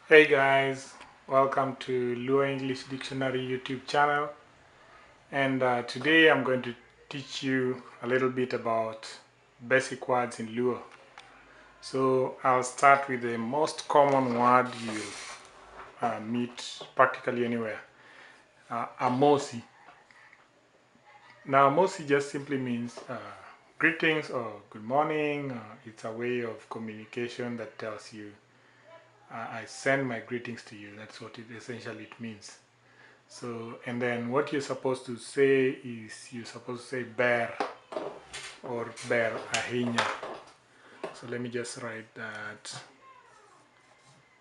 Hey guys, welcome to Luo English Dictionary YouTube channel, and today I'm going to teach you a little bit about basic words in Luo. So I'll start with the most common word you'll meet practically anywhere, Amosi. Now Amosi just simply means greetings or good morning. It's a way of communication that tells you I send my greetings to you. That's what it essentially means. So, and then what you're supposed to say is you're supposed to say Ber or Ber Ahinya. So let me just write that.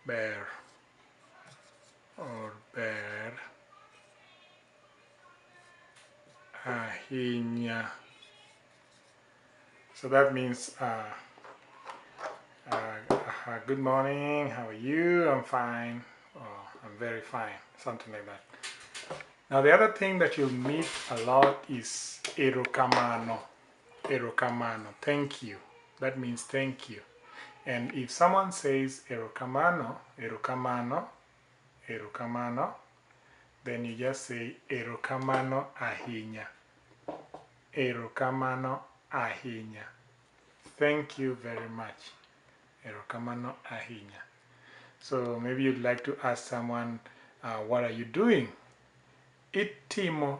Ber or Ber Ahinya. So that means good morning, how are you? I'm fine, or I'm very fine, something like that. Now the other thing that you'll meet a lot is Erokamano. Erokamano, thank you. That means thank you. And if someone says Erokamano, Erokamano, Erokamano, then you just say Erokamano Ahinya. Erokamano Ahinya. Thank you very much. Erokamano Ahinya. So maybe you'd like to ask someone, what are you doing? Itimo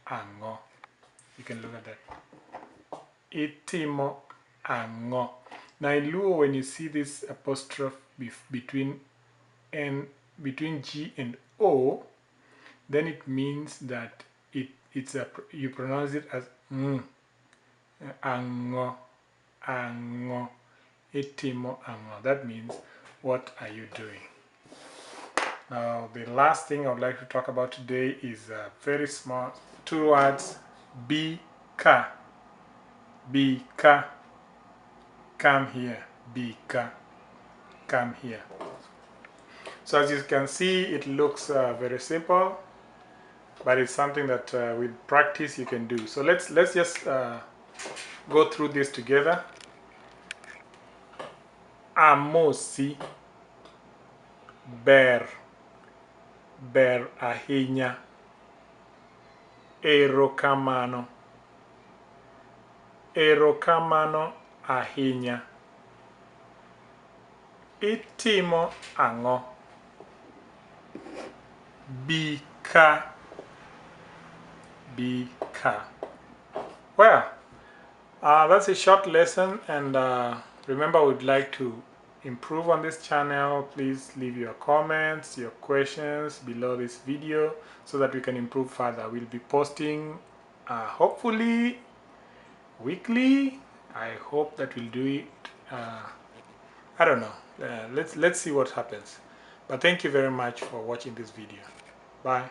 ango. You can look at that. Itimo ango. Now in Luo, when you see this apostrophe between G and O, then it means that you pronounce it as ango, ango, itimo ango. That means, what are you doing? Now the last thing I would like to talk about today is very small, two words, bika. Bika. Come here. Bika. Come here. So as you can see, it looks very simple, but it's something that with practice you can do. So let's just go through this together. Amosi, Ber Ahinya, Erokamano, Erokamano Ahinya, itimo ango, bika. Well, that's a short lesson, and remember, we'd like to improve on this channel. Please leave your comments, your questions below this video so that we can improve further. We'll be posting hopefully weekly. I hope that we'll do it. I don't know. Let's see what happens. But thank you very much for watching this video. Bye.